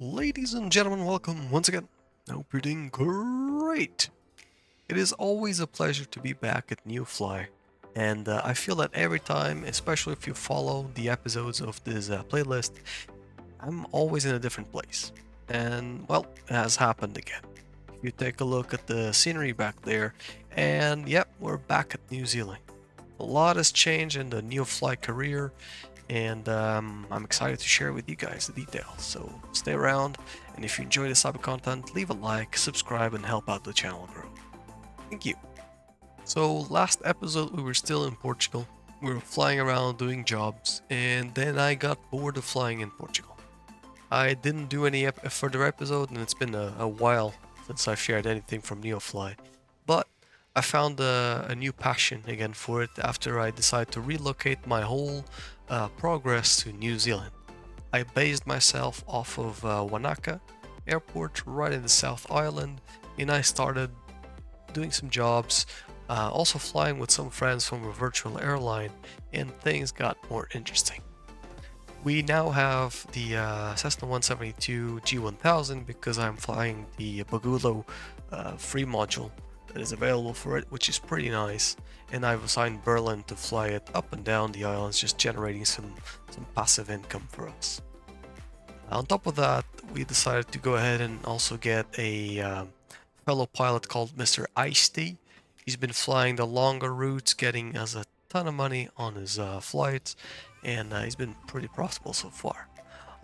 Ladies and gentlemen, welcome once again. I hope you're doing great. It is always a pleasure to be back at NeoFly, and I feel that every time, especially if you follow the episodes of this playlist, I'm always in a different place. And well, it has happened again. If you take a look at the scenery back there, and yep, we're back at New Zealand. A lot has changed in the NeoFly career, and I'm excited to share with you guys the details. So stay around, and if you enjoy this type of content, leave a like, subscribe, and help out the channel grow. Thank you. So last episode we were still in Portugal. We were flying around doing jobs, and then I got bored of flying in Portugal. I didn't do any further episode, and it's been a while since I've shared anything from NeoFly. But I found a new passion again for it after I decided to relocate my whole progress to New Zealand. I based myself off of Wanaka Airport right in the South Island, and I started doing some jobs, also flying with some friends from a virtual airline, and things got more interesting. We now have the Cessna 172 G1000 because I'm flying the Bagulo free module that is available for it, which is pretty nice. And I've assigned Berlin to fly it up and down the islands, just generating some passive income for us. On top of that, we decided to go ahead and also get a fellow pilot called Mr. Ice-T. He's been flying the longer routes, getting us a ton of money on his flights, and he's been pretty profitable so far.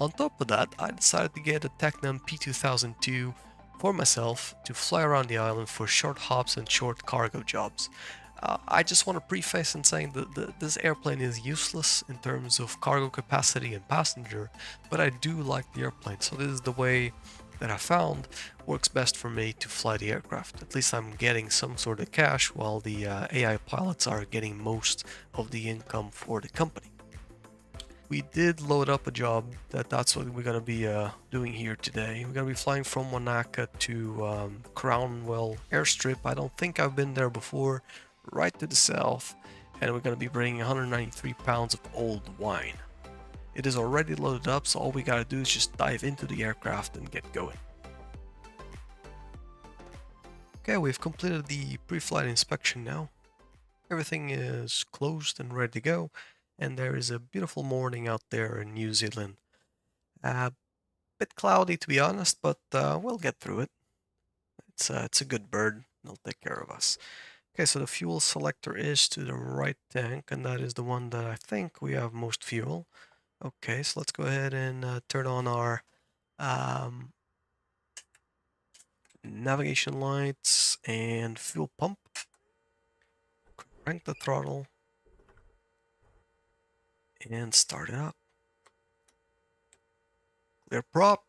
On top of that, I decided to get a Tecnam P2002 for myself to fly around the island for short hops and short cargo jobs. I just want to preface in saying that this airplane is useless in terms of cargo capacity and passenger, but I do like the airplane, so this is the way that I found works best for me to fly the aircraft. At least I'm getting some sort of cash while the AI pilots are getting most of the income for the company. We did load up a job that's what we're gonna be doing here today. We're gonna be flying from Wanaka to Crownwell airstrip. I don't think I've been there before. Right to the south, and we're gonna be bringing 193 pounds of old wine. It is already loaded up, so all we gotta do is just dive into the aircraft and get going. Okay, we've completed the pre-flight inspection now. Everything is closed and ready to go, and there is a beautiful morning out there in New Zealand. A bit cloudy to be honest, but we'll get through it. It's a good bird, it'll take care of us. Okay, so the fuel selector is to the right tank, and that is the one that I think we have most fuel. Okay, so let's go ahead and turn on our navigation lights and fuel pump. Crank the throttle and start it up. Clear prop.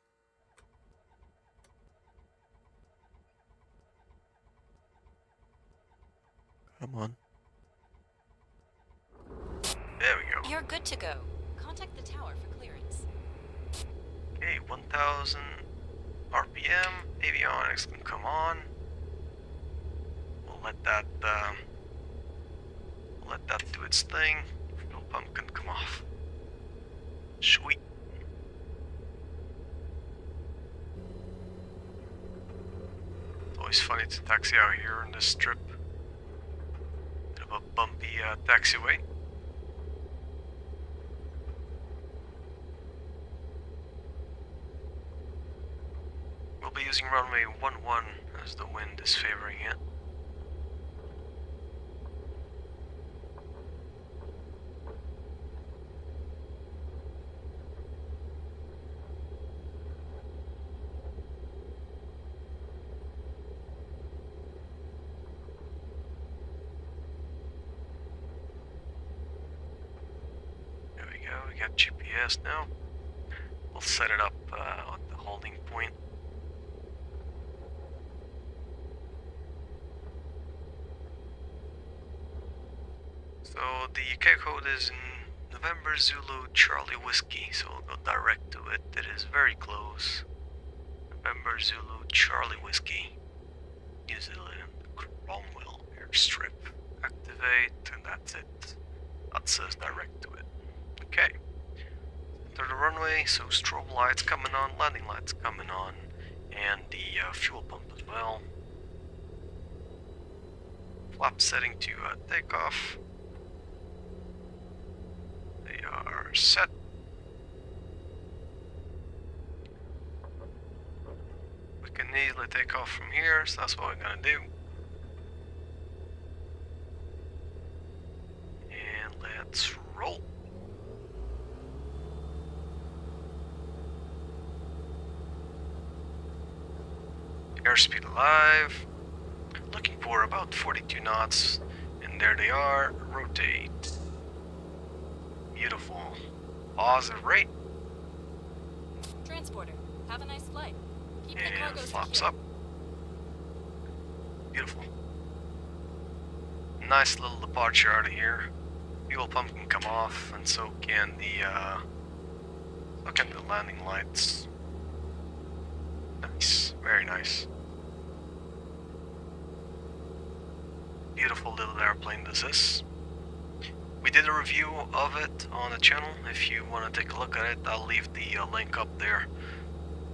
Come on. There we go. You're good to go. Contact the tower for clearance. Okay, 1000 RPM. Avionics can come on. We'll let that do its thing. Fuel pump can come off. Sweet. It's always funny to taxi out here on this strip. Bit of a bumpy taxiway. We'll be using runway 11 as the wind is favoring it. There we go, we got GPS now. We'll set it up at the holding point. So the UK code is in November Zulu Charlie Whiskey, so we'll go direct to it. It is very close. November Zulu Charlie Whiskey, New Zealand, Cromwell airstrip. Activate, and that's it. That says direct to it. Okay. enter the runway, so strobe lights coming on, landing lights coming on, and the fuel pump as well. Flap setting to takeoff. They are set. We can easily take off from here, so that's what we're gonna do. And let's roll. Airspeed alive. Looking for about 42 knots. And there they are. Rotate. Beautiful. Positive rate. Transporter, have a nice flight. Keep the And cargo flaps secure. up. Beautiful. Nice little departure out of here. Fuel pump can come off, and so can the landing lights. Nice, very nice. Beautiful little airplane this is. We did a review of it on the channel. If you want to take a look at it, I'll leave the link up there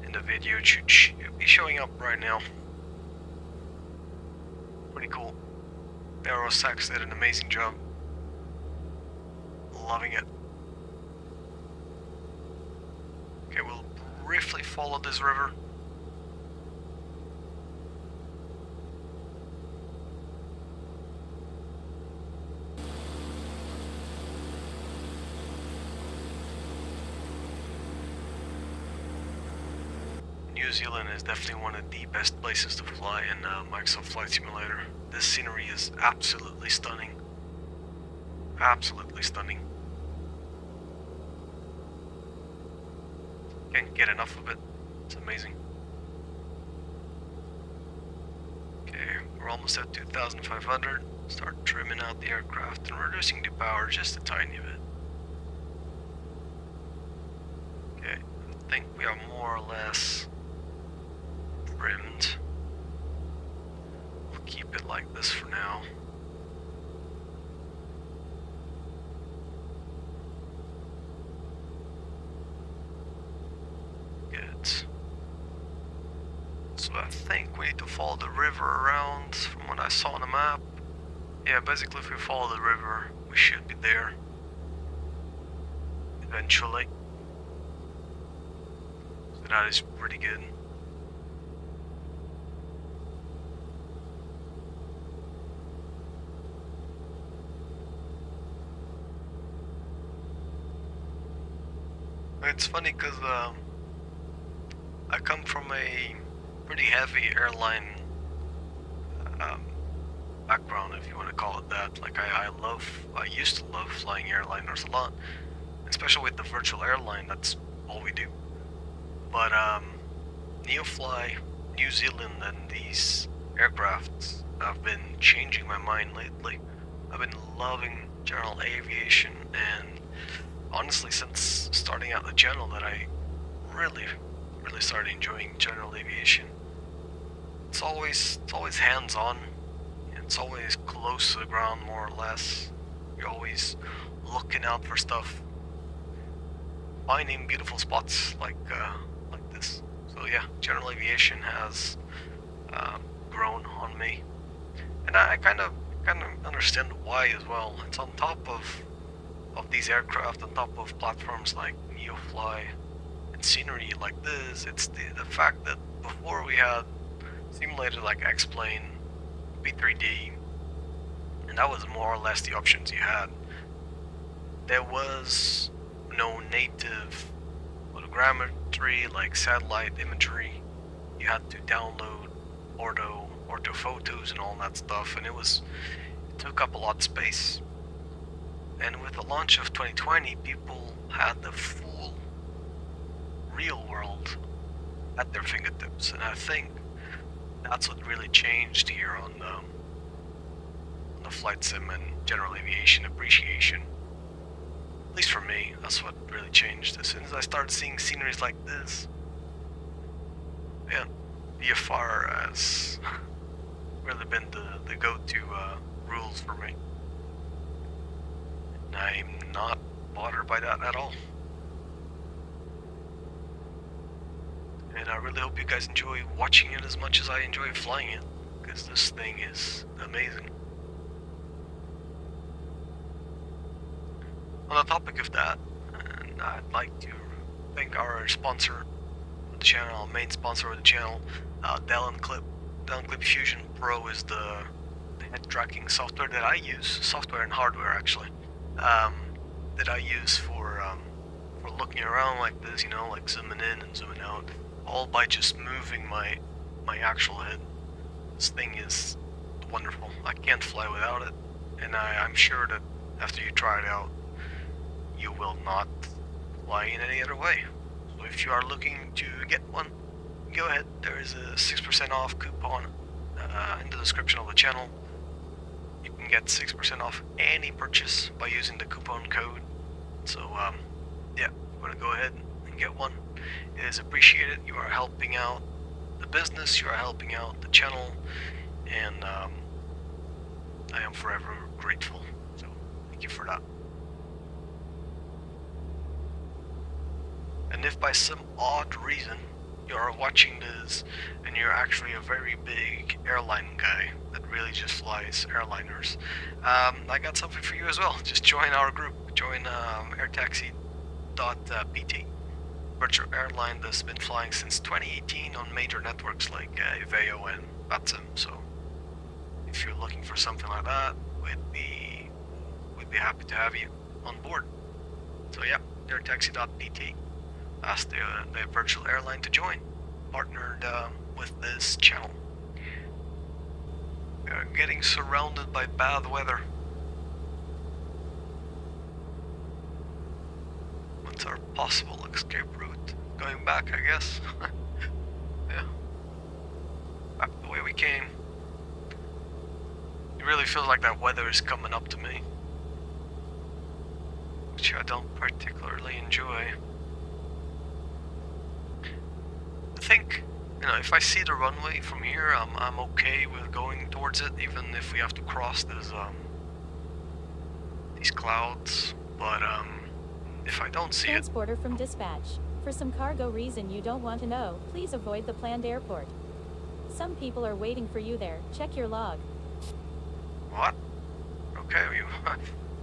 in the video. It should be showing up right now. Pretty cool. Aerosax did an amazing job. Loving it. Okay, we'll briefly follow this river. New Zealand is definitely one of the best places to fly in Microsoft Flight Simulator. This scenery is absolutely stunning. Absolutely stunning. Can't get enough of it. It's amazing. Okay, we're almost at 2,500. Start trimming out the aircraft and reducing the power just a tiny bit. Okay, I think we are more or less trimmed. We'll keep it like this for now. Good. So I think we need to follow the river around from what I saw on the map. Yeah, basically if we follow the river, we should be there eventually. So that is pretty good. It's funny because I come from a pretty heavy airline background, if you want to call it that. Like I used to love flying airliners a lot, especially with the virtual airline. That's all we do. But NeoFly, New Zealand, and these aircrafts have been changing my mind lately. I've been loving general aviation, and honestly, since starting out the channel, that I really started enjoying general aviation. It's always hands-on. It's always close to the ground, more or less. You're always looking out for stuff, finding beautiful spots like this. So yeah, general aviation has grown on me, and I kind of understand why as well. It's on top of these aircraft, on top of platforms like NeoFly and scenery like this. It's the fact that before we had simulators like X-Plane, P3D, and that was more or less the options you had. There was no native photogrammetry like satellite imagery. You had to download ortho photos and all that stuff, and it took up a lot of space. And with the launch of 2020, people had the full real world at their fingertips, and I think that's what really changed here on the flight sim and general aviation appreciation. At least for me, that's what really changed. As soon as I started seeing sceneries like this, man, VFR has really been the go-to rules for me. And I'm not bothered by that at all. and I really hope you guys enjoy watching it as much as I enjoy flying it, because this thing is amazing. On the topic of that, and I'd like to thank our sponsor of the channel, main sponsor of the channel, DelanClip. DelanClip Fusion Pro is the head tracking software that I use, software and hardware actually, that I use for looking around like this, you know, like zooming in and zooming out, all by just moving my actual head. This thing is wonderful. I can't fly without it, and I'm sure that after you try it out, you will not fly in any other way. So if you are looking to get one, go ahead. There is a 6% off coupon in the description of the channel. You can get 6% off any purchase by using the coupon code. So yeah, I'm gonna go ahead and get one. It is appreciated. You are helping out the business, you are helping out the channel, and I am forever grateful. So thank you for that. And if by some odd reason you are watching this and you're actually a very big airline guy that really just flies airliners, I got something for you as well. Just join our group. Join airtaxi.pt, virtual airline that's been flying since 2018 on major networks like Veo and FlightSim. So if you're looking for something like that, we'd be happy to have you on board. So yeah, airtaxi.pt. Ask the virtual airline to join, partnered with this channel. We are getting surrounded by bad weather. What's our possible escape route? Going back, I guess. Yeah. Back the way we came. It really feels like that weather is coming up to me, which I don't particularly enjoy. I think, you know, if I see the runway from here, I'm okay with going towards it, even if we have to cross these clouds. But if I don't see it, Transporter from dispatch. For some cargo reason you don't want to know, please avoid the planned airport. Some people are waiting for you there. Check your log. what? Okay, I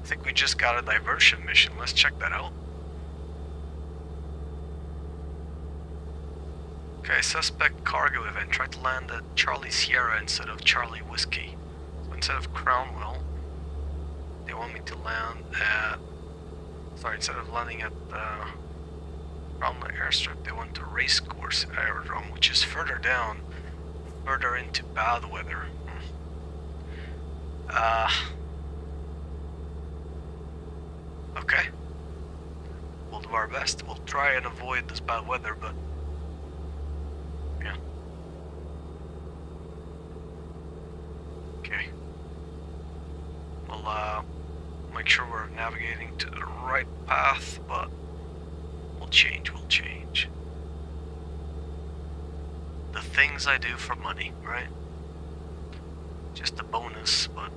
think we just got a diversion mission. Let's check that out. Okay, suspect cargo event. Try to land at Charlie Sierra instead of Charlie Whiskey. So instead of Crownwell, they want me to land at... Sorry, instead of landing at Crownwell Airstrip, they want to Racecourse Aerodrome, which is further down, further into bad weather. Okay. We'll do our best. We'll try and avoid this bad weather, but... yeah. Okay. We'll make sure we're navigating to the right path, but we'll change. The things I do for money, right? Just a bonus, but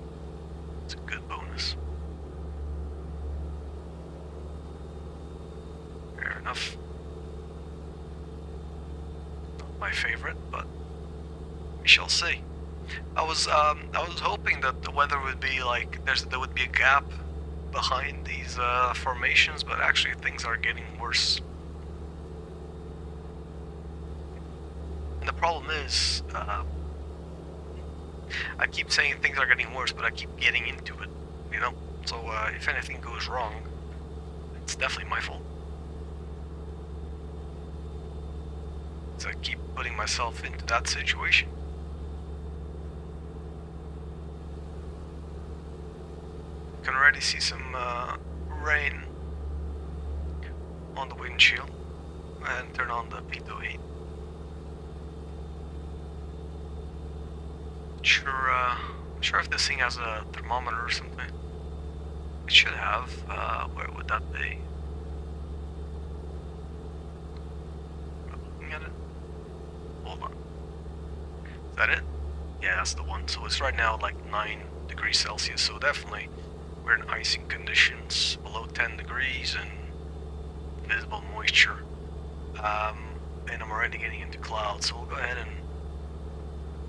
it's a good bonus. Fair enough. Not my favorite, but we shall see. I was hoping that the weather would be like there would be a gap behind these formations, but actually things are getting worse. And the problem is, I keep saying things are getting worse, but I keep getting into it, you know? So if anything goes wrong, it's definitely my fault. So I keep putting myself into that situation. You can already see some rain on the windshield, and turn on the pitot heat. Sure if this thing has a thermometer or something. It should have. Where would that be? Looking at it. Hold on. Is that it? Yeah, that's the one. So it's right now like 9 degrees Celsius. So definitely we're in icing conditions, below 10 degrees and visible moisture. and I'm already getting into cloud, so we'll go ahead and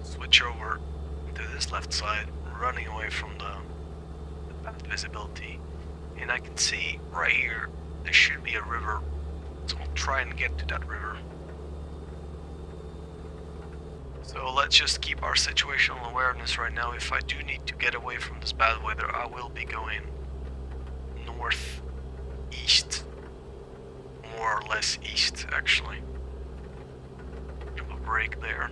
switch over to this left side, running away from the bad visibility. And I can see right here, there should be a river, so we'll try and get to that river. So let's just keep our situational awareness right now. If I do need to get away from this bad weather, I will be going northeast, more or less east actually. Have a break there.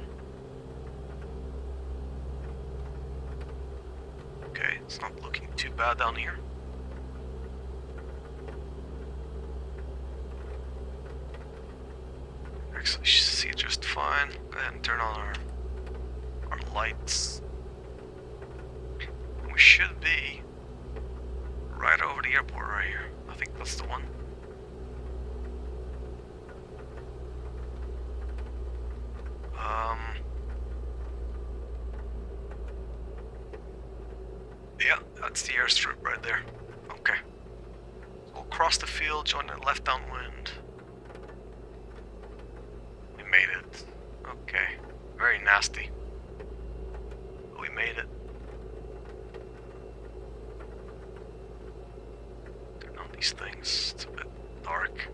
Okay, it's not looking too bad down here. Actually, you should see it just fine. Go ahead and turn on our lights. We should be right over the airport right here. I think that's the one. Yeah, that's the airstrip right there. Okay. So we'll cross the field, join the left downwind. We made it. Okay. Very nasty. But we made it. Turn on these things. It's a bit dark.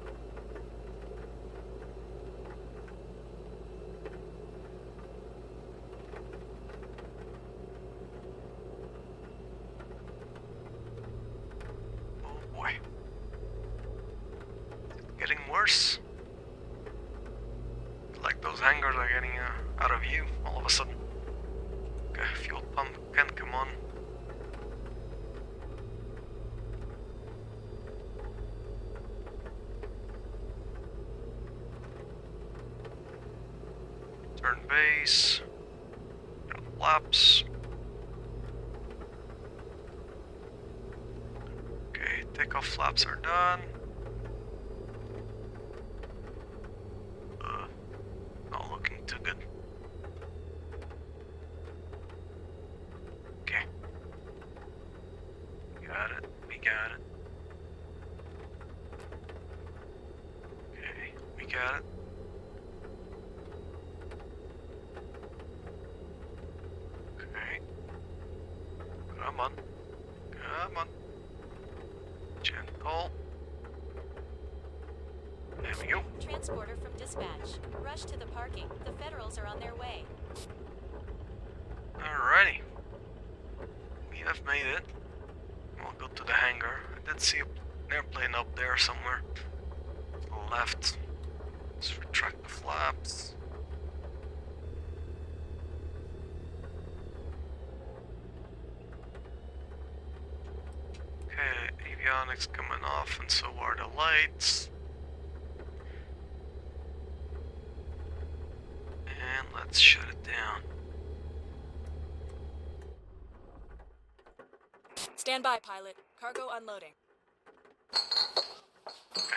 Oh boy. Getting worse. Like those hangars are getting out of view all of a sudden. Okay, fuel pump can come on. Turn base. Flaps. Okay, takeoff flaps are done. Not looking too good. Okay. Got it. We got it. Okay, we got it. Okay. Come on. Come on. Gentle. There we go. Transporter from dispatch. Rush to the parking. The Federals are on their way. Alrighty. We have made it. We'll go to the hangar. I did see an airplane up there somewhere. To the left. Let's retract the flaps. Okay, avionics coming off, and so are the lights. And let's shut it down. Stand by, pilot. Cargo unloading. Okay.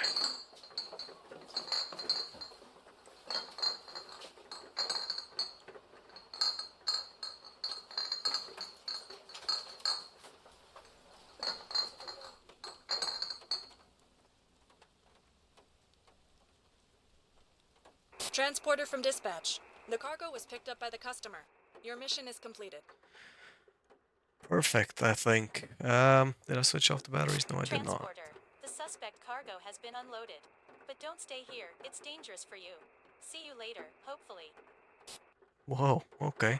Transporter from dispatch. The cargo was picked up by the customer. Your mission is completed. Perfect, I think. Did I switch off the batteries? No, I did not. Transporter. The suspect cargo has been unloaded. But don't stay here. It's dangerous for you. See you later, hopefully. Whoa, okay.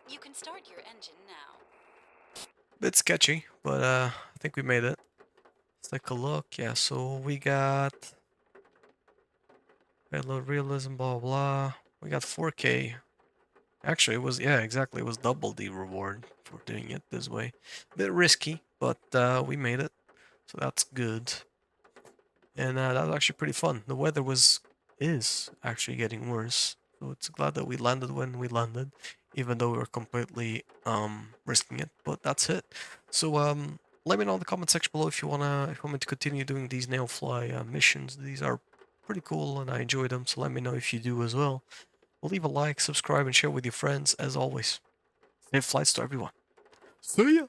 You can start your engine now. Bit sketchy, but I think we made it. Let's take a look. Yeah, so we got payload realism, blah blah. We got 4K. Actually, it was, yeah, exactly. It was double the reward for doing it this way. Bit risky, but we made it, so that's good. And that was actually pretty fun. The weather is actually getting worse, so it's glad that we landed when we landed, even though we were completely risking it. But that's it. So let me know in the comment section below if you want me to continue doing these NeoFly missions. These are pretty cool, and I enjoy them. So let me know if you do as well. We'll leave a like, subscribe, and share with your friends as always. Safe flights to everyone. See ya!